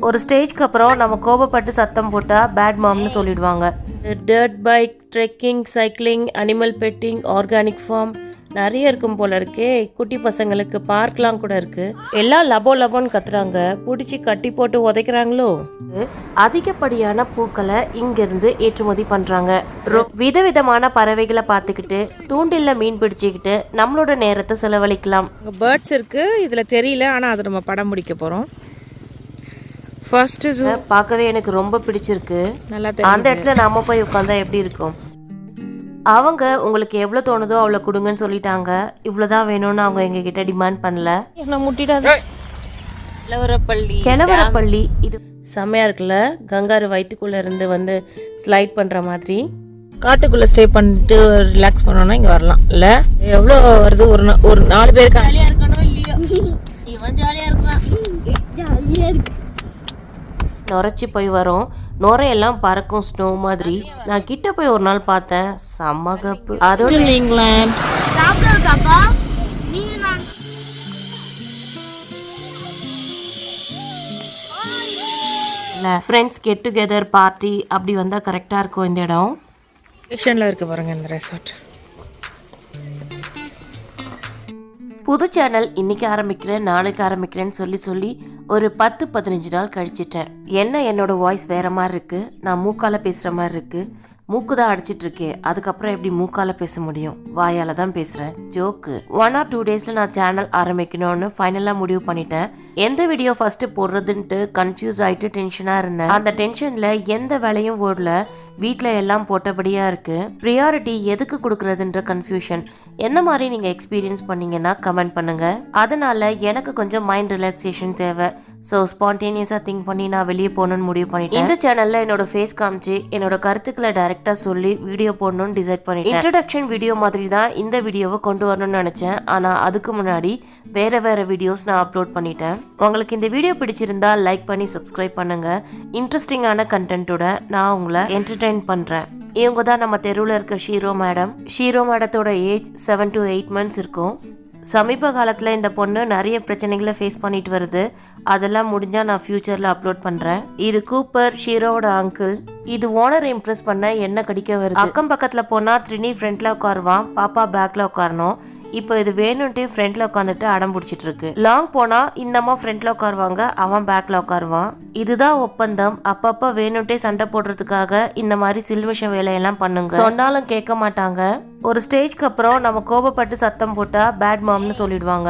ஒரு ஸ்டேஜ்க்கு அப்புறம் நம்ம கோபப்பட்டு சத்தம் போட்டா பேட் மாம்னு சொல்லிடுவாங்க. Dirt bike, trekking, cycling, animal petting, organic farm நிறைய இருக்கும் போல இருக்கே. குட்டி பசங்களுக்கு பார்க்லாம் கூட இருக்கு. எல்லாம் லபோ லபோன்னு கத்துறாங்க. பிடிச்சி கட்டி போட்டு உதைக்கிறாங்களோ. அதிகப்படியான பூக்களை இங்கிருந்து ஏற்றுமதி பண்றாங்க. விதவிதமான பறவைகளை பார்த்துக்கிட்டு தூண்டில்ல மீன் பிடிச்சிக்கிட்டு நம்மளோட நேரத்தை செலவழிக்கலாம். பேர்ட்ஸ் இருக்கு, இதுல தெரியல, ஆனா அதை நம்ம படம் முடிக்க போறோம். ஃபர்ஸ்ட் ஜூ பார்க்கவே எனக்கு ரொம்ப பிடிச்சிருக்கு. நல்லா அந்த இடத்துல நாம போய் உட்காந்தா எப்படி இருக்கும்? அவங்க உங்களுக்கு எவ்வளோ தோணுதோ அவ்வளோ கொடுங்கன்னு சொல்லிட்டாங்க. இவ்வளோதான் வேணும்னு அவங்க எங்ககிட்ட டிமாண்ட் பண்ணல. கிணவரப்பள்ளி இது செம்மையா இருக்குல்ல. கங்காரு வயிற்றுக்குள்ள இருந்து வந்து ஸ்லைட் பண்ற மாதிரி காட்டுக்குள்ள ஸ்டே பண்ணிட்டு ரிலாக்ஸ் பண்ணோம்னா இங்க வரலாம் இல்ல. எவ்வளோ வருது? ஒரு 4 பேருக்கு ஜாலியா இருக்கணும் இல்லையோ? இவன் ஜாலியா இருக்கான். ஜாலியா இருக்கு. நுரைச்சி போய் வரும். நுரையெல்லாம் பறக்கும் ஸ்னோ மாதிரி. நான் கிட்ட போய் ஒரு நாள் பார்த்தேன். செம்ம கப்பு. அதோட ஃப்ரெண்ட்ஸ் கெட் டுகெதர் பார்ட்டி அப்படி வந்தா கரெக்டா இருக்கும் இந்த இடம். ஸ்டேஷன்ல இருக்கு பாருங்க இந்த ரெசார்ட். புது சேனல் இன்னைக்கு ஆரம்பிக்கிறேன் நாளைக்கு ஆரம்பிக்கிறேன்னு சொல்லி ஒரு 10-15 நாள் கழிச்சிட்டேன். என்னோட வாய்ஸ் வேற மாதிரி இருக்கு. நான் மூக்கால பேசுற மாதிரி இருக்கு. மூக்கு தான் அடிச்சிட்டு இருக்கே. அதுக்கப்புறம் எப்படி மூக்கால பேச முடியும்? வாயால தான் பேசுறேன். ஜோக்கு. 1 or 2 டேஸ்ல நான் சேனல் ஆரம்பிக்கணும்னு ஃபைனலா முடிவு பண்ணிட்டேன். எந்த வீடியோ ஃபர்ஸ்ட் போடுறதுன்ட்டு கன்ஃபியூஸ் ஆயிட்டு டென்ஷனா இருந்தேன். அந்த டென்ஷன்ல எந்த வேலையும் ஓடல. வீட்ல எல்லாம் போட்டபடியா இருக்கு. ப்ரியாரிட்டி எதுக்கு கொடுக்கறதுன்ற கன்ஃபியூஷன். என்ன மாதிரி நீங்க எக்ஸ்பீரியன்ஸ் பண்ணீங்கன்னா கமெண்ட் பண்ணுங்க. அதனால எனக்கு கொஞ்சம் மைண்ட் ரிலாக்ஸேஷன் தேவை. ஸோ ஸ்பான்டேனியஸாக திங்க் பண்ணி நான் வெளியே போகணுன்னு முடிவு பண்ணிட்டேன். இந்த சேனலில் என்னோட ஃபேஸ் காமிச்சு என்னோட கருத்துக்களை டைரெக்டாக சொல்லி வீடியோ போடணும்னு டிசைட் பண்ணிட்டேன். இன்ட்ரடக்ஷன் வீடியோ மாதிரி தான் இந்த வீடியோவை கொண்டு வரணும்னு நினச்சேன். ஆனால் அதுக்கு முன்னாடி வேற வீடியோஸ் நான் அப்லோட் பண்ணிட்டேன். உங்களுக்கு இந்த வீடியோ பிடிச்சிருந்தா லைக் பண்ணி சப்ஸ்கிரைப் பண்ணுங்க. இன்ட்ரெஸ்டிங்கான கண்டென்ட்டோட நான் உங்களை என்டர்டெயின் பண்ணுறேன். இவங்க தான் நம்ம தெருவில் இருக்க ஷீரோ மேடம். ஷீரோ மேடத்தோட ஏஜ் 7 to 8 months இருக்கும். சமீப காலத்தில் இந்த பொண்ணு நிறைய பிரச்சனைகளை ஃபேஸ் பண்ணிட்டு வருது. அதெல்லாம் முடிஞ்சால் நான் ஃபியூச்சரில் அப்லோட் பண்ணுறேன். இது கூப்பர், ஷீரோவோட அங்கிள். இது ஓனர் இம்ப்ரெஸ் பண்ண என்ன கடிக்க வருது. அக்கம் பக்கத்தில் போனால் த்ரினி ஃப்ரண்ட்டில் உட்காருவான், பாப்பா பேக்கில் உட்காரணும். இப்போ இது வேணும்ட்டு ஃப்ரண்ட்ல உட்காந்துட்டு அடம் பிடிச்சிட்டு இருக்கு. லாங் போனா இந்த அம்மா ஃப்ரண்ட்ல உட்காருவாங்க, அவன் பேக்ல உட்காருவான். இதுதான் ஒப்பந்தம். அப்பப்ப வேணும்ட்டே சண்டை போடுறதுக்காக இந்த மாதிரி சில்வஷ வேலையெல்லாம் பண்ணுங்க. சொன்னாலும் கேட்க மாட்டாங்க. ஒரு ஸ்டேஜ்க்கு அப்புறம் நம்ம கோபப்பட்டு சத்தம் போட்டா பேட் மாம்னு சொல்லிடுவாங்க.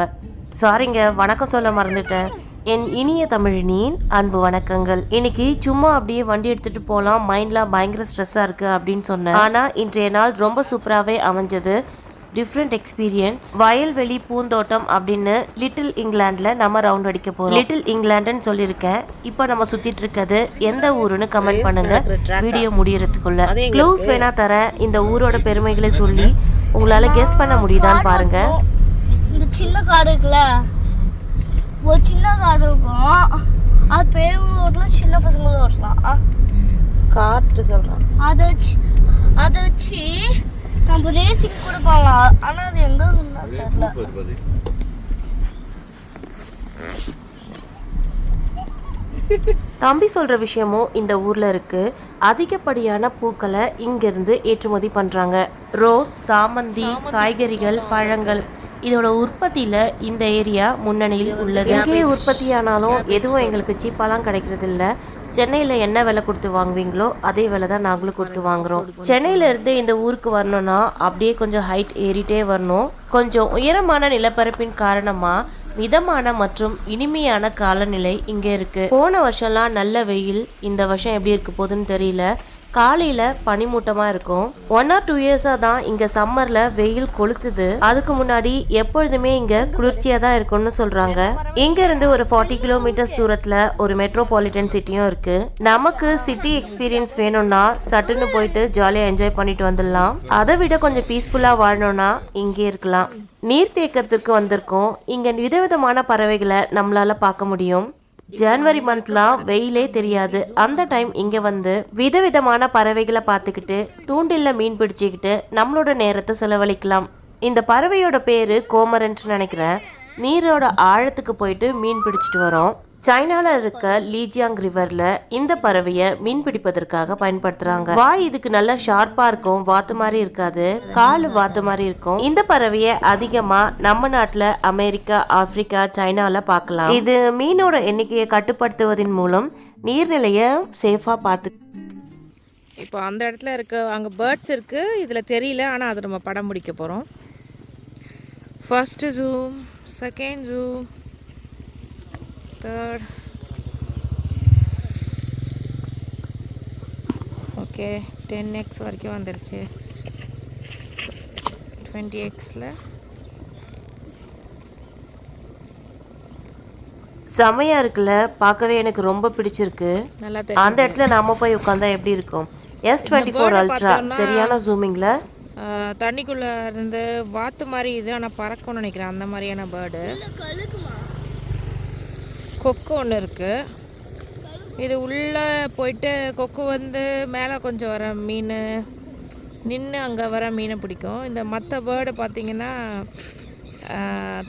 சாரிங்க, வணக்கம் சொல்ல மறந்துட்டேன். என் இனிய தமிழினியின் அன்பு வணக்கங்கள். இன்னைக்கு சும்மா அப்படியே வண்டி எடுத்துட்டு போலாம், மைண்ட்லாம் பயங்கர ஸ்ட்ரெஸ்ஸா இருக்கு அப்படின்னு சொன்னேன். ஆனா இன்றைய நாள் ரொம்ப சூப்பராகவே அமைஞ்சது. Different experience. வயல்வெளி பூந்தோட்டம் அப்படின்னு லிட்டில் இங்கிலாந்துல நம்ம ரவுண்ட் அடிக்க போறோம். லிட்டில் இங்கிலாந்துன்னு சொல்லியிருக்கேன். இப்போ நம்ம சுத்திட்டு இருக்கிறது எந்த ஊருன்னு கமெண்ட் பண்ணுங்க. வீடியோ முடியறதுக்குள்ள க்ளூஸ் வேணா தரேன். இந்த ஊரோட பெருமைகளை சொல்லி உங்களால கெஸ் பண்ண முடியுதான்னு பாருங்க. இந்த சின்ன காடு இருக்குல்ல, ஒரு சின்ன காடு இருக்கும். அது பெரியவங்க ஓட்டலாம், சின்ன பசங்களும் ஓட்டலாம். காட்டு சொல்றான். அதை வச்சு நம்ம ரேசிங் கூட போகலாம். ஆனா அது எங்க தெரியல. தம்பி சொல்ற விஷயமும் இந்த ஊர்ல இருக்கு. அதிகப்படியான பூக்களை இங்கிருந்து ஏற்றுமதி பண்றாங்க. ரோஸ், சாமந்தி, காய்கறிகள், பழங்கள். இதோட உற்பத்தியில இந்த ஏரியா முன்னணியில் உள்ளது. எங்கே உற்பத்தி ஆனாலும் எதுவும் எங்களுக்கு சீப்பாலாம் கிடைக்கிறது இல்ல. சென்னையில் என்ன விலை கொடுத்து வாங்குவீங்களோ அதே விலை தான் நாங்களும் கொடுத்து வாங்குறோம். சென்னையில இருந்து இந்த ஊருக்கு வரணும்னா அப்படியே கொஞ்சம் ஹைட் ஏறிட்டே வரணும். கொஞ்சம் உயரமான நிலப்பரப்பின் காரணமா மிதமான மற்றும் இனிமையான காலநிலை இங்கே இருக்கு. போன வருஷம்லாம் நல்ல வெயில். இந்த வருஷம் எப்படி இருக்க போகுதுன்னு தெரியல. காலையில பனிமூட்டமா இருக்கும். 1 or 2 years தான் இங்க சம்மர்ல வெயில் கொளுத்துது. அதுக்கு முன்னாடி எப்பொழுதுமே இங்க குளிர்ச்சியா தான் இருக்கும்னு சொல்றாங்க. இங்க இருந்து ஒரு 40 கிலோமீட்டர்ஸ் தூரத்துல ஒரு மெட்ரோபாலிட்டன் சிட்டியும் இருக்கு. நமக்கு சிட்டி எக்ஸ்பீரியன்ஸ் வேணும்னா சட்டுன்னு போயிட்டு ஜாலியா என்ஜாய் பண்ணிட்டு வந்துடலாம். அதை விட கொஞ்சம் பீஸ்ஃபுல்லா வாழணும்னா இங்கே இருக்கலாம். நீர்த்தேக்கத்திற்கு வந்திருக்கோம். இங்க விதவிதமான பறவைகளை நம்மளால பார்க்க முடியும். ஜனவரி மந்த்லாம் வெயிலே தெரியாது. அந்த டைம் இங்க வந்து விதவிதமான பறவைகளை பார்த்துக்கிட்டு தூண்டில்ல மீன் பிடிச்சிக்கிட்டு நம்மளோட நேரத்தை செலவழிக்கலாம். இந்த பறவையோட பேரு கோமரன்ட்டு நினைக்கிறேன். நீரோட ஆழத்துக்கு போயிட்டு மீன் பிடிச்சிட்டு வரோம். சைனால இருக்க லீஜியாங் ரிவர்ல இந்த பறவையை மீன் பிடிப்பதற்காக பயன்படுத்துறாங்க. வாய் இதுக்கு நல்லா ஷார்ப்பா இருக்கும், வாத்து மாதிரி இருக்காது, காலு வாத்து மாதிரி இருக்கும். இந்த பறவையை அதிகமா நம்ம நாட்டுல அமெரிக்கா, ஆப்பிரிக்கா, சைனால பார்க்கலாம். இது மீனோட எண்ணிக்கையை கட்டுப்படுத்துவதன் மூலம் நீர்நிலையை சேஃபா பார்த்து. இப்போ அந்த இடத்துல இருக்க அங்கே பேர்ட்ஸ் இருக்குது, இதில் தெரியல, ஆனால் அதை நம்ம படம் பிடிக்க போகிறோம். First zoom, second zoom, third. Okay, 10x வரைக்கும் வந்துடுச்சு. 20xல செமையா இருக்குல்ல, பார்க்கவே எனக்கு ரொம்ப பிடிச்சிருக்கு. நல்லா அந்த இடத்துல நாம போய் உட்காந்தா எப்படி இருக்கும்? S24 அல்ட்ரா சரியான ஜூமிங்ல. தண்ணிக்குள்ளே இருந்து வாத்து மாதிரி இது, ஆனால் பறக்கும்னு நினைக்கிறேன். அந்த மாதிரியான பேர்டு. கொக்கு ஒன்று இருக்குது. இது உள்ளே போயிட்டு கொக்கு வந்து மேலே கொஞ்சம் வர மீன் நின்று அங்கே வர மீனை பிடிக்கும். இந்த மற்ற பேர்டு பார்த்திங்கன்னா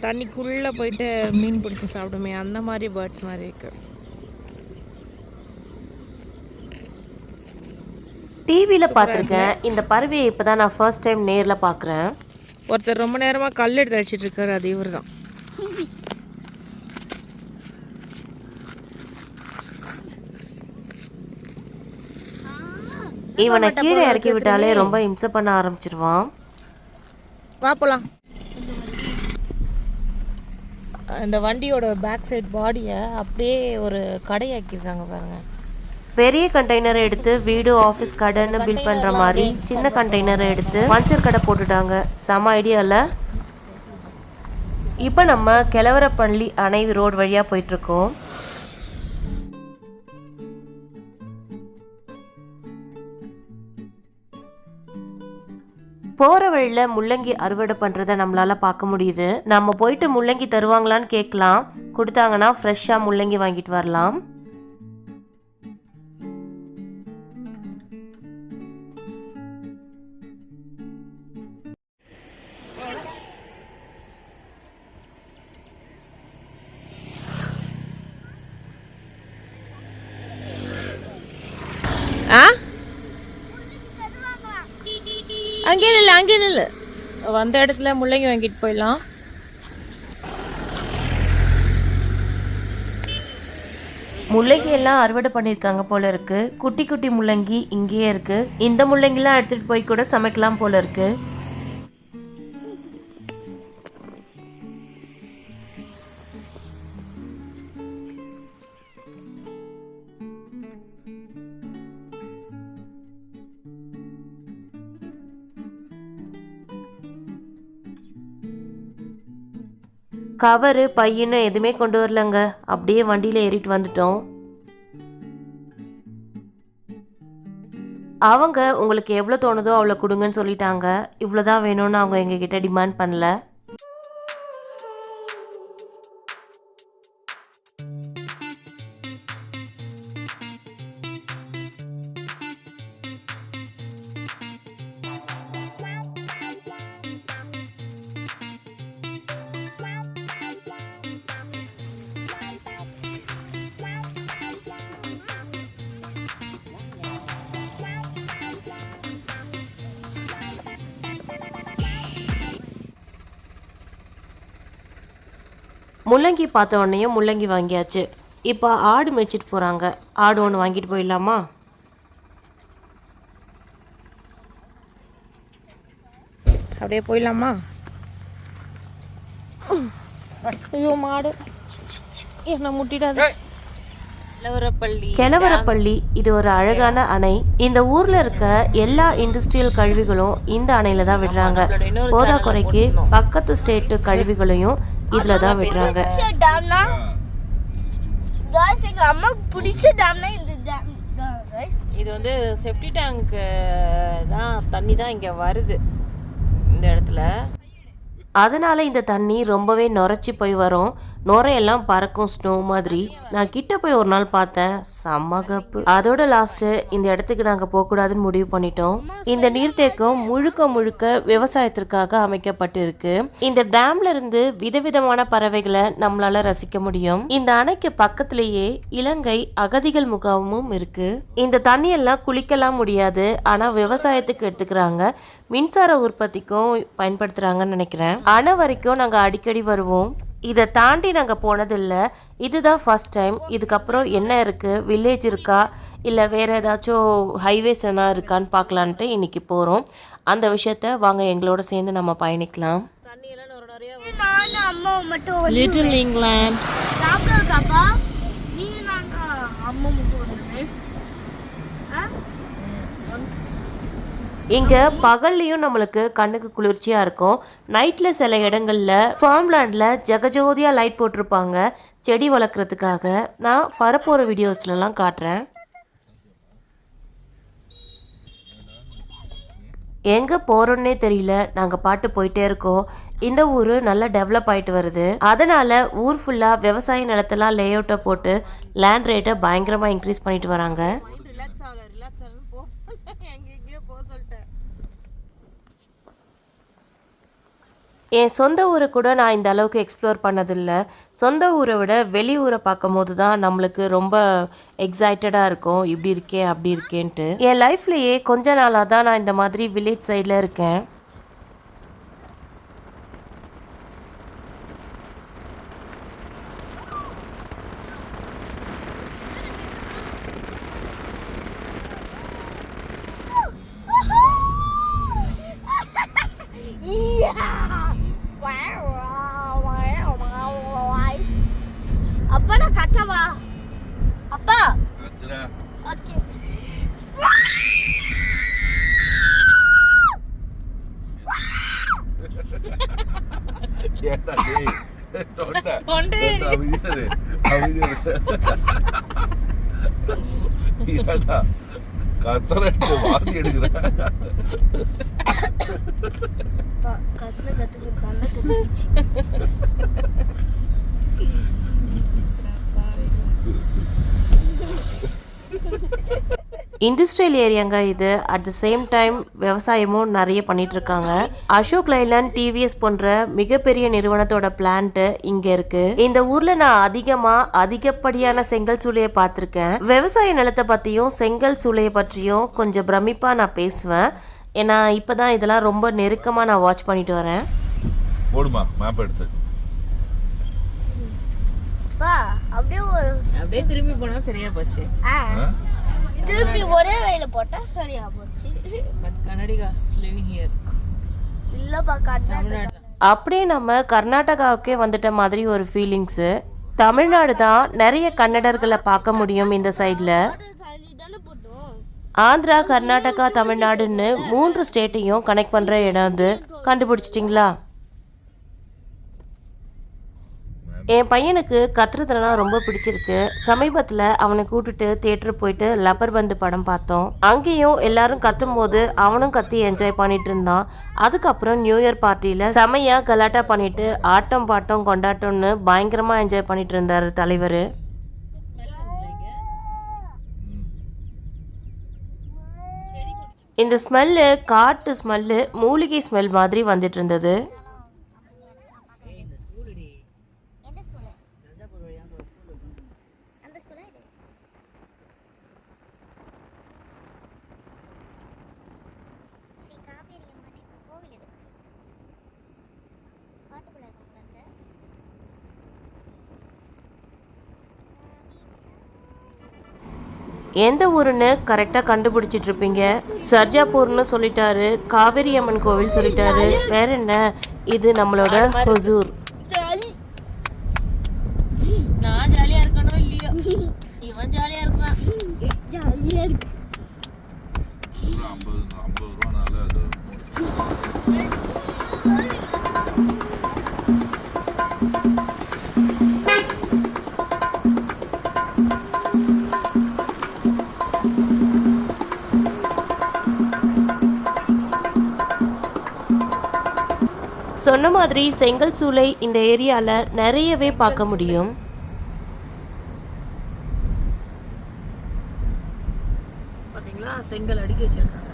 தண்ணிக்குள்ளே போயிட்டு மீன் பிடிச்சி சாப்பிடுமே, அந்த மாதிரி பேர்ட்ஸ் மாதிரி இருக்குது. டிவியில் பார்த்துருக்கேன். இந்த பறவையை இப்போ தான் நான் ஃபர்ஸ்ட் டைம் நேரில் பார்க்குறேன். ஒருத்தர் ரொம்ப நேரமாக கல் எடுத்து அடிச்சிட்டு இருக்காரு, அது இவர் தான். இவனை கீழே இறக்கி விட்டாலே ரொம்ப இம்சை பண்ண ஆரம்பிச்சிருவான். வா போலாம். இந்த வண்டியோட பேக் சைட் பாடியை அப்படியே ஒரு கடையாக்கியிருக்காங்க பாருங்க. பெரிய கண்டெய்னரை எடுத்து வீடு, ஆஃபீஸ், கடைன்னு பில் பண்ணுற மாதிரி சின்ன கண்டெய்னரை எடுத்து பஞ்சர் கடை போட்டுட்டாங்க. செம ஐடியாவில். இப்போ நம்ம கெலவரப்பள்ளி அணை ரோடு வழியாக போயிட்டுருக்கோம். போகிற வழியில் முள்ளங்கி அறுவடை பண்ணுறதை நம்மளால் பார்க்க முடியுது. நம்ம போயிட்டு முள்ளங்கி தருவாங்களான்னு கேட்கலாம். கொடுத்தாங்கன்னா ஃப்ரெஷ்ஷாக முள்ளங்கி வாங்கிட்டு வரலாம். அங்கே இல்லை, அங்கே இல்லை, வந்த இடத்துல முள்ளங்கி வாங்கிட்டு போயிடலாம். முள்ளங்கி எல்லாம் அறுவடை பண்ணியிருக்காங்க போல இருக்கு. குட்டி குட்டி முள்ளங்கி இங்கேயே இருக்கு. இந்த முள்ளங்கிலாம் எடுத்துட்டு போய் கூட சமைக்கலாம் போல இருக்கு. கவரு, பையன்னு எதுவுமே கொண்டு வரலங்க. அப்படியே வண்டியில் ஏறிட்டு வந்துட்டோம். அவங்க உங்களுக்கு எவ்வளோ தோணுதோ அவ்வளோ கொடுங்கன்னு சொல்லிட்டாங்க. இவ்வளோதான் வேணும்னு அவங்க எங்ககிட்ட டிமாண்ட் பண்ணல. முள்ளங்கி பார்த்த உடனேயும் முள்ளங்கி வாங்கியாச்சு. இப்போ ஆடு மேய்ச்சிட்டு போகிறாங்க. ஆடு ஒன்று வாங்கிட்டு போயிடலாமா? அப்படியே போயிடலாமா? ஐயோ மாடு என்ன முட்டிடாது. கெலவரப்பள்ளி இது ஒரு அழகான அணை. இந்த ஊர்ல இருக்க எல்லா இண்டஸ்ட்ரியல் கழிவுகளும் இந்த அணையில தான் விடுறாங்க. போதா குறைக்கு பக்கத்து ஸ்டேட் கழிவுகளையும் இதுல தான் விடுறாங்க. இது வந்து செப்டி டேங்க் தான், தண்ணி தான் இங்க வருது இந்த இடத்துல. அதனால இந்த தண்ணி ரொம்பவே நுரைச்சி போய் வரும். நுரையெல்லாம் பறக்கும் ஸ்னோ மாதிரி. நான் கிட்ட போய் ஒரு நாள் பார்த்தேன், செம்ம கப்பு. அதோட லாஸ்ட்டு இந்த இடத்துக்கு நாங்கள் போகக்கூடாதுன்னு முடிவு பண்ணிட்டோம். இந்த நீர்த்தேக்கம் முழுக்க முழுக்க விவசாயத்திற்காக அமைக்கப்பட்டு இருக்கு. இந்த டேம்ல இருந்து விதவிதமான பறவைகளை நம்மளால ரசிக்க முடியும். இந்த அணைக்கு பக்கத்திலேயே இலங்கை அகதிகள் முகாமும் இருக்கு. இந்த தண்ணியெல்லாம் குளிக்கலாம் முடியாது, ஆனா விவசாயத்துக்கு எடுத்துக்கிறாங்க, மின்சார உற்பத்திக்கும் பயன்படுத்துறாங்கன்னு நினைக்கிறேன். அணை வரைக்கும் நாங்கள் அடிக்கடி வருவோம். இதை தாண்டி நாங்கள் போனதில்லை, இதுதான் ஃபர்ஸ்ட் டைம். இதுக்கப்புறம் என்ன இருக்குது, வில்லேஜ் இருக்கா இல்லை வேறு ஏதாச்சும் ஹைவேஸ் என்ன இருக்கான்னு பார்க்கலான்ட்டு இன்றைக்கி போகிறோம். அந்த விஷயத்த வாங்க எங்களோட சேர்ந்து நம்ம பயணிக்கலாம். நானும் அம்மாவும் மட்டும் லிட்டில் இங்கிலாந்து. சாப்பிடுறதுக்காப்பா நீங்க நானும் அம்மா மட்டும் வந்துட்டு இங்கே பகல்லையும் நம்மளுக்கு கண்ணுக்கு குளிர்ச்சியாக இருக்கும். நைட்டில் சில இடங்களில் ஃபார்ம்லேண்டில் ஜெகஜோதியாக லைட் போட்டிருப்பாங்க செடி வளர்க்குறதுக்காக. நான் வரப்போகிற வீடியோஸ்லலாம் காட்டுறேன். எங்கே போகிறோன்னே தெரியல, நாங்கள் பாட்டு போயிட்டே இருக்கோம். இந்த ஊர் நல்லா டெவலப் ஆகிட்டு வருது. அதனால் ஊர் ஃபுல்லாக விவசாய நிலத்தெல்லாம் லே அவுட்டை போட்டு லேண்ட் ரேட்டை பயங்கரமாக இன்க்ரீஸ் பண்ணிட்டு வராங்க. என் சொந்த ஊரை கூட நான் இந்த அளவுக்கு எக்ஸ்ப்ளோர் பண்ணதில்லை. சொந்த ஊரை விட வெளி ஊரை பார்க்கும் போது தான் நம்மளுக்கு ரொம்ப எக்ஸைட்டடாக இருக்கும், இப்படி இருக்கே அப்படி இருக்கேன்ட்டு. என் லைஃப்லேயே கொஞ்ச நாளாக தான் நான் இந்த மாதிரி வில்லேஜ் சைடில் இருக்கேன். அப்பா நான் கட்டவா அப்பா ஓகே இண்டஸ்ட்ரியல் ஏரியாங்க இது. அட் த சேம் டைம் விவசாயமும் நிறைய பண்ணிட்டு இருக்காங்க. அசோக் லைலாண்ட், டிவிஎஸ் போன்ற மிகப்பெரிய நிறுவனத்தோட பிளான்ட் இங்க இருக்கு. இந்த ஊர்ல நான் அதிகப்படியான செங்கல் சூளையை பார்த்திருக்கேன். விவசாய நிலத்தை பத்தியும் செங்கல் சூளையை பற்றியும் கொஞ்சம் பிரமிப்பா நான் பேசுவேன். ஏன்னா இப்பதான் இதெல்லாம் ரொம்ப நெருக்கமா நான் வாட்ச் பண்ணிட்டு வரேன். போடுமா மேப் எடுத்து. அப்படியே திரும்பி போனா சரியா போச்சு. திருப்பி ஒரே வேல போட்டா சரியா போச்சு. But Kannadigas living here. இல்லப்பா கர்நாடகா. அப்படியே நம்ம கர்நாடகாவுக்கே வந்துட்ட மாதிரி ஒரு ஃபீலிங்ஸு. தமிழ்நாடு தான் நிறைய கன்னடர்களை பார்க்க முடியும் இந்த சைடில். ஆந்திரா, கர்நாடகா, தமிழ்நாடுன்னு 3 ஸ்டேட்டையும் கனெக்ட் பண்ணுற இடம் அது. கண்டுபிடிச்சிட்டிங்களா? என் பையனுக்கு கத்துறதுலாம் ரொம்ப பிடிச்சிருக்கு. சமீபத்தில் அவனை கூட்டுட்டு தியேட்டர் போயிட்டு லப்பர் பந்து படம் பார்த்தோம். அங்கேயும் எல்லாரும் கத்தும் போது அவனும் கத்தி என்ஜாய் பண்ணிட்டு இருந்தான். அதுக்கப்புறம் நியூ இயர் பார்ட்டியில் செமையா கலாட்டா பண்ணிட்டு ஆட்டம் பாட்டம் கொண்டாட்டம்னு பயங்கரமாக என்ஜாய் பண்ணிட்டு இருந்தார் தலைவர். இந்த ஸ்மெல்லு காட்டு ஸ்மெல்லு, மூலிகை ஸ்மெல் மாதிரி வந்துட்டு இருந்தது. எந்த ஊருன்னு கரெக்டாக கண்டுபிடிச்சிட்டு இருப்பீங்க. சர்ஜாப்பூர்னு சொல்லிட்டாரு, காவேரி அம்மன் கோவில் சொல்லிட்டாரு, வேற என்ன, இது நம்மளோட ஹொசூர். நான் ஜாலியா இருக்கணும் இல்லையோ, இவன் ஜாலியா இருக்கான். ஜாலியா இருக்கு. 50 ரூபானால அது சொன்ன மாதிரி செங்கல் சூளை இந்த ஏரியாவில் நிறையவே பார்க்க முடியும். பார்த்தீங்களா, செங்கல் அடுக்கி வச்சிருக்காங்க.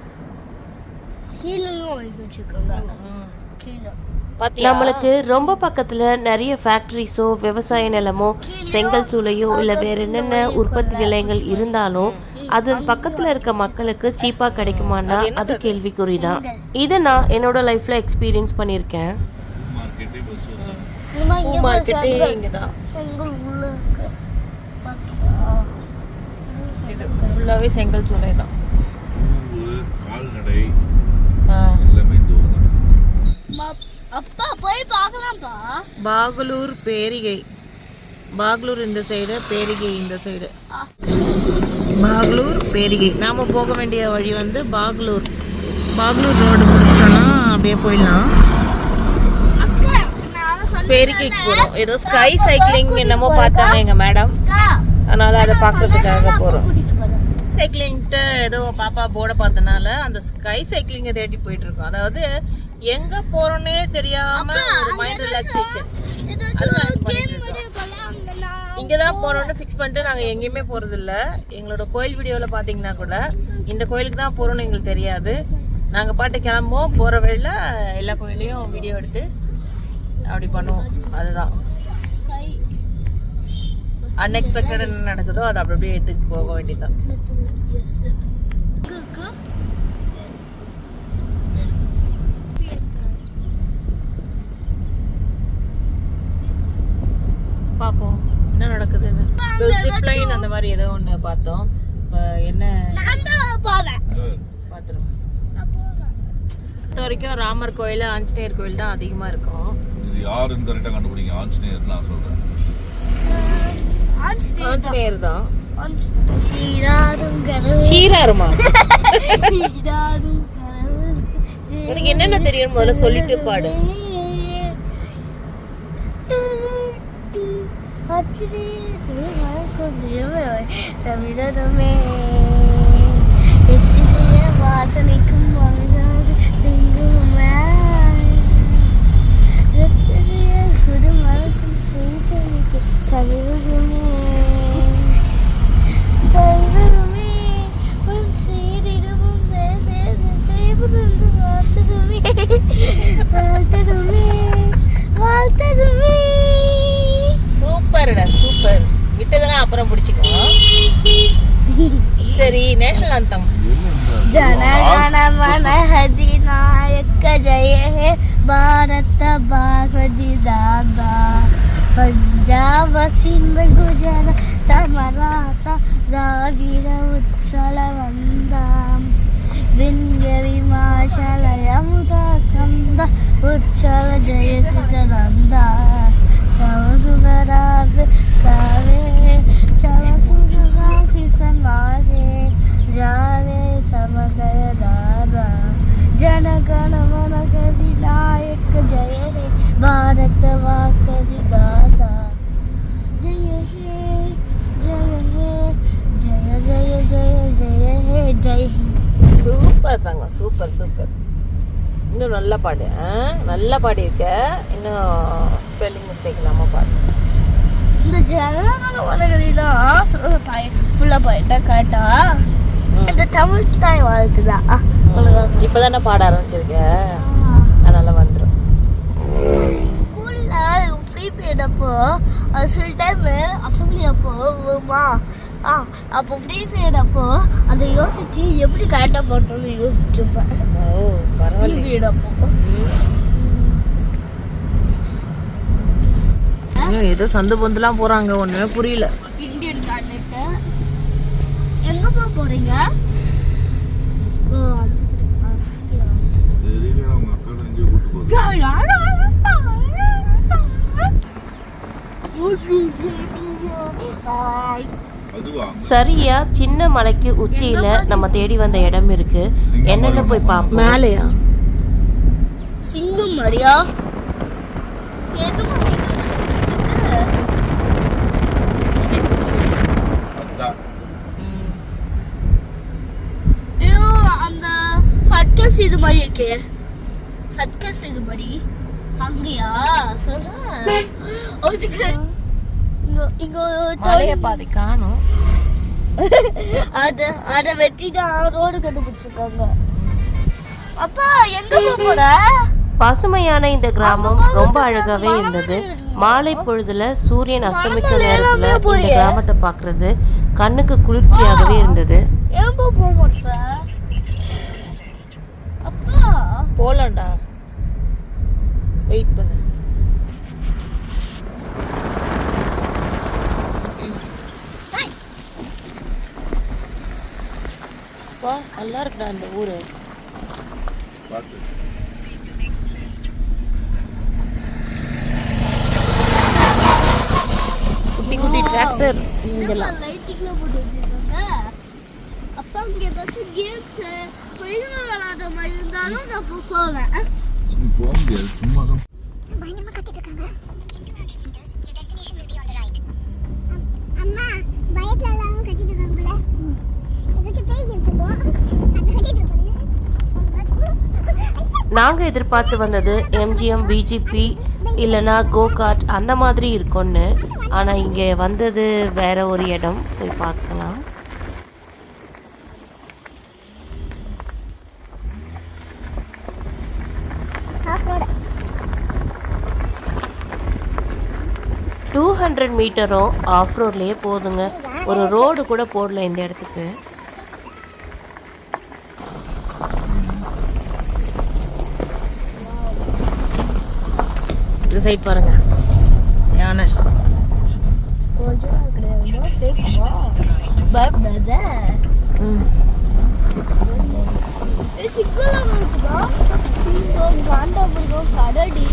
கீழேயும் ஒழுங்கி வச்சுருக்காங்க. கீழே நம்மளுக்கு ரொம்ப பக்கத்துல நிறைய ஃபேக்டரிஸோ விவசாய நிலமோ செங்கல் சூளையோ இல்லை வேற என்னென்ன உற்பத்தி நிலையங்கள் இருந்தாலும் அது பக்கத்துல இருக்க மக்களுக்கு சீப்பா கிடைக்குமான்னா அது கேள்விக்குறிதான். இதை நான் என்னோட லைஃப்ல எக்ஸ்பீரியன்ஸ் பண்ணியிருக்கேன். மார்க்கெட்டே இங்கே தான். செங்கல் உள்ள இருக்கு. இது ஃபுல்லாகவே செங்கல் சூளை தான். கால்நடை எல்லாமே இந்த ஊர் தான். அப்பா போய் பார்க்கலாம்ப்பா. பாகலூர் பேரிகை. பாகலூர் இந்த சைடு, பேரிகை இந்த சைடு. பாகலூர் பேரிகை. நாம போக வேண்டிய வழி வந்து பாகலூர். பாகலூர் ரோடு முடிச்சிட்டோம்னா அப்படியே போயிடலாம். பேரிகைக்கு போகிறோம். ஏதோ ஸ்கை சைக்கிளிங் என்னமோ பார்த்தாங்க எங்கள் மேடம், அதனால அதை பார்க்கறதுக்காக போகிறோம். சைக்கிளிங்ட்டு ஏதோ பாப்பா போர்டை பார்த்தனால அந்த ஸ்கை சைக்கிளிங்கை தேடி போயிட்டு இருக்கோம். அதாவது எங்க போறோன்னே தெரியாம ஒரு மைண்ட் ரிலாக்ஸேஷன். இங்கதான் போறோம்னு ஃபிக்ஸ் பண்ணிட்டு நாங்க எங்கேயுமே போறது இல்ல. எங்களோட கோயில் வீடியோல பாத்தீங்கன்னா கூட இந்த கோயிலுக்கு தான் போறோம்னு எங்களுக்கு தெரியாது. நாங்க பாட்டு கிளம்புவோம், போற வழியில எல்லா கோயிலையும் வீடியோ எடுத்து அப்படி பண்ணுவோம். அதுதான் அன்எக்ஸ்பெக்டட் என்ன நடக்குதோ அதை அப்படி அப்படியே எடுத்துட்டு போக வேண்டியதுதான். பார்ப்போம் என்ன நடக்குதுன்னு. ஜிப் லைன் அந்த மாதிரி ஏதோ ஒன்று பார்த்தோம். இப்போ என்ன பார்த்துருவோம். வரைக்கும் ராமர் கோயில், ஆஞ்சநேயர் கோயில் தான் அதிகமாக இருக்கும். இது யாருன்னு கரெக்டாக கண்டுபிடிங்க. ஆஞ்சநேயர் நான் சொல்கிறேன். ஆஞ்சநேயர் தான். சீராருமா? உனக்கு என்னென்ன தெரியும் முதல்ல சொல்லிட்டு பாடு. வாசனைக்கும் சூப்பர்டா, சூப்பர். விட்டதெல்லாம் அப்புறம் பிடிச்சிக்கோ. சரி, நேஷனல் அந்தம். ஜனகண மன அதிநாயக ஜெய ஹே பாரத பாகவதி தாதா பஞ்சாப சிந்த குஜராத் மராಠ திராவிட உச்சல வந்தாம் விந்திய விமாச்சல யமுதா கந்த உச்சல ஜெய சிசநந்தா தவ சுந்தராத் காவே சல சுந்தரா சிசநாதே जावे चमकय दादा जनगण मन अधिनायक जय हे भारत वाकदि दादा जय हे जय हे जय जय जय जय हे जय சூப்பர் தாங்க, சூப்பர் சூப்பர். இன்னும் நல்லா பாடு. நல்லா பாடியிருக்க. இன்னும் ஸ்பெல்லிங் மிஸ்டேக் இல்லாமல் பாடு. இந்த ஜனகண மனகதிலாம் ஃபுல்லாக போயிட்டா கரெக்டா? இந்த தமிழ் தாய் வாழ்த்துதான். இப்பதானே பாட ஆரம்பிச்சிருக்க, அதனால வந்துடும். ஸ்கூல்ல ஃப்ரீ பீரியட் அப்போ அது சில டைம் அசம்பிளி அப்போ அப்போ ஃப்ரீ பீரியட் அப்போ அதை யோசிச்சு எப்படி கரெக்டாக பண்ணணும்னு யோசிச்சுப்பேன். ஓ பரவாயில்ல. பீரியட் அப்போ ஏதோ சந்து பொந்துலாம் போறாங்க, ஒண்ணுமே புரியல. இந்தியன் டாய்லெட் எங்க போறீங்க? சரியா சின்ன மலைக்கு உச்சியில நம்ம தேடி வந்த இடம் இருக்கு. என்னன்னு போய் பார்ப்போம். மேலையா? சிங்கம் மரியா? எதுவும் சிங்கம் அந்த சர்க்கஸ் இது மாதிரி இருக்கே. சர்க்கஸ் இது மாதிரி அங்கயா சொல்றேன் அதுக்கு இங்க மலைய பாதி காணும். அத வெட்டிட்டு ரோடு கண்டுபிடிச்சிருக்காங்க. அப்பா எங்க போற? பசுமையான இந்த கிராமம் ரொம்ப அழகாவே இருந்தது. மாலை பொழுதுல சூரியன் அஸ்தமிக்கும் நேரத்துல இந்த கிராமத்தை பார்க்கிறது கண்ணுக்கு குளிர்ச்சியாகவே இருந்தது. ஏன் போக மாட்டே? அப்பா போலாம்டா, வெயிட் பண்ணு. வா, நல்லா இருக்குடா இந்த ஊரு. பார்த்து குட்டி குட்டி டிராக்டர் இங்கெல்லாம். லைட்டிங்ல போட்டு வச்சிருக்காங்க. அப்பா இங்க ஏதாச்சும் கேம்ஸ் பையன் விளையாடுற மாதிரி இருந்தாலும் நான் போவேன். நீ போக முடியாது, சும்மா தான். பயங்கரமா கத்திட்டு இருக்காங்க. 200 meters, your destination will be on the right. அம்மா பயத்துல எல்லாம் கத்திட்டு இருக்காங்கல. ஏதாச்சும் பேய் கேம்ஸ் போ. அது கத்திட்டு இருக்காங்க. நாங்க எதிர்பார்த்து வந்தது எம்ஜிஎம், விஜிபி இல்லைன்னா கோகார்ட் அந்த மாதிரி இருக்கும்னு. ஆனா இங்க வந்தது வேற ஒரு இடம். போய் பார்க்கலாம். ஹாஃப் ரோட் 200 மீட்டரும் ஆஃப் ரோட்லயே போதுங்க. ஒரு ரோடு கூட போடல இந்த இடத்துக்கு. இந்த சைட் பாருங்க, யானை. ஒரிஜினல் கிடையாது, ஃபேக் வா. பயப்படாத. சிக்கலாம் இருக்குதா? இங்க காண்டாபுரம் கடடி.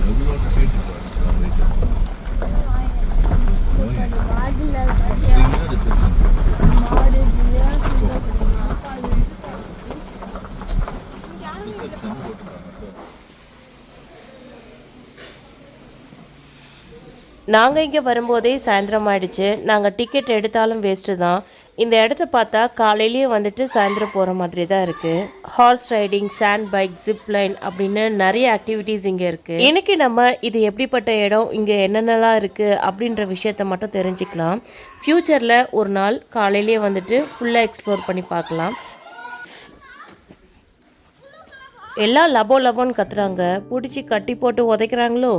எவ்வளோ கேட்டு பாருங்க. வாதில ரிசப்ஷன் மாடு ஜியா ரிசப்ஷன் போட்டுருக்காங்க. நாங்கள் இங்கே வரும்போதே சாயந்தரம் ஆயிடுச்சு. நாங்கள் டிக்கெட் எடுத்தாலும் வேஸ்ட்டு தான். இந்த இடத்த பார்த்தா காலையிலேயே வந்துட்டு சாயந்தரம் போகிற மாதிரி தான் இருக்குது. Horse riding, sand bike, zip line அப்படின்னு நிறைய ஆக்டிவிட்டீஸ் இங்கே இருக்குது. இன்னைக்கு நம்ம இது எப்படிப்பட்ட இடம், இங்கே என்னென்னலாம் இருக்குது அப்படின்ற விஷயத்த மட்டும் தெரிஞ்சுக்கலாம். ஃப்யூச்சரில் ஒரு நாள் காலையிலேயே வந்துட்டு ஃபுல்லாக எக்ஸ்ப்ளோர் பண்ணி பார்க்கலாம். எல்லாம் லபோ லபோன்னு கத்துறாங்க. பிடிச்சி கட்டி போட்டு உதைக்கிறாங்களோ?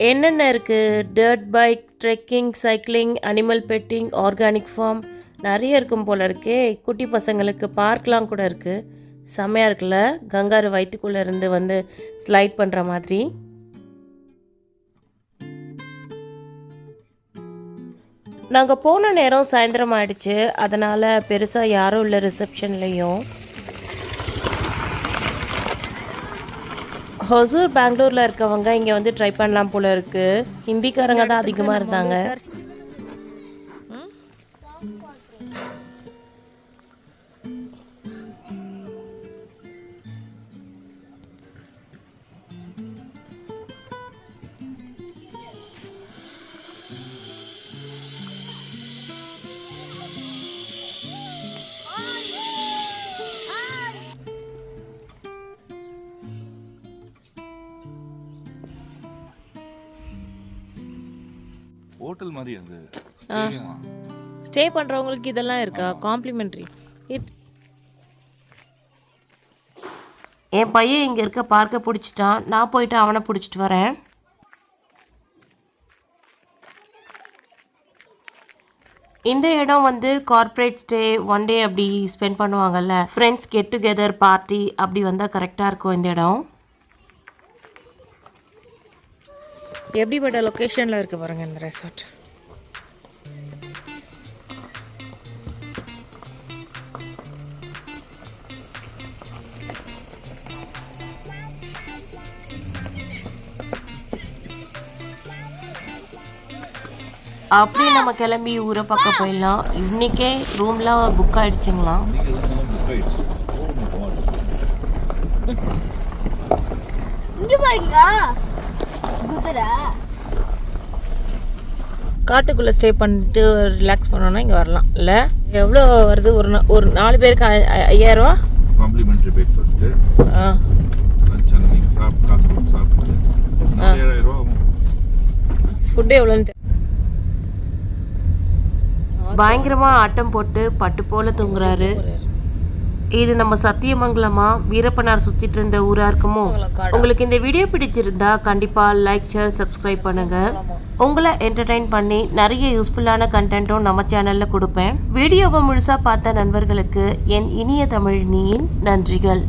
என்னென்ன இருக்குது? Dirt bike, trekking, cycling, animal petting, organic farm நிறைய இருக்கும் போல இருக்கே. குட்டி பசங்களுக்கு பார்க்லாம் கூட இருக்குது. செம்மையாக இருக்குல்ல? கங்காரு வயிற்றுக்குள்ளே இருந்து வந்து ஸ்லைட் பண்ணுற மாதிரி. நாங்கள் போன நேரம் சாயந்தரம் ஆயிடுச்சு. அதனால் பெருசாக யாரும் இல்லை ரிசப்ஷன்லேயும். ஹொசூர் பெங்களூரில் இருக்கவங்க இங்கே வந்து ட்ரை பண்ணலாம் போல இருக்குது. ஹிந்திக்காரங்க தான் அதிகமாக இருந்தாங்க. ஹோட்டல் மாதிரி அது ஸ்டேடியமா? ஸ்டே பண்ணுறவங்களுக்கு இதெல்லாம் இருக்கா? காம்ப்ளிமெண்ட்ரி. என் பையன் இங்கே இருக்க பார்க்க பிடிச்சிட்டான். நான் போயிட்டு அவனை பிடிச்சிட்டு வரேன். இந்த இடம் வந்து கார்ப்பரேட் ஸ்டே, ஒன் டே அப்படி ஸ்பெண்ட் பண்ணுவாங்கல்ல, ஃப்ரெண்ட்ஸ் கெட் டுகெதர் பார்ட்டி அப்படி வந்தால் கரெக்டாக இருக்கும் இந்த இடம். எப்படிப்பட்ட லொக்கேஷனில் இருக்குது பாருங்க இந்த ரெசார்ட். அப்படியே நம்ம கிளம்பி ஊரை பக்கம் போயிடலாம். இன்னைக்கே ரூம்லாம் புக் ஆயிடுச்சுங்களாம். இன்னைக்கு எதுவும் புக் ஆயிடுச்சு. இங்க பாருங்க குதிரை. காட்டுக்குள்ளே ஸ்டே பண்ணிட்டு ரிலாக்ஸ் பண்ணோன்னா இங்கே வரலாம் இல்லை? எவ்வளோ வருது ஒரு 4 பேருக்கு 5000 ரூபா? காம்ப்ளிமெண்ட்ரி பிரேக்ஃபாஸ்ட்டு, லஞ்ச் அங்கே நீங்கள் காசு போட்டு சாப்பிட்டு 7000 ரூபா ஆகும். ஃபுட்டு எவ்வளோன்னு பயங்கரமா ஆட்டம் போட்டு பட்டு போல தூங்குறாரு. இது நம்ம சத்தியமங்கலமா வீரப்பனார் சுத்திட்டு இருந்த ஊரா இருக்குமோ? உங்களுக்கு இந்த வீடியோ பிடிச்சிருந்தா கண்டிப்பா லைக், ஷேர், சப்ஸ்கிரைப் பண்ணுங்க. உங்களை என்டர்டைன் பண்ணி நிறைய யூஸ்ஃபுல்லான கண்டென்ட்டும் நம்ம சேனல்ல கொடுப்பேன். வீடியோவை முழுசா பார்த்த நண்பர்களுக்கு என் இனிய தமிழினியின் நன்றிகள்.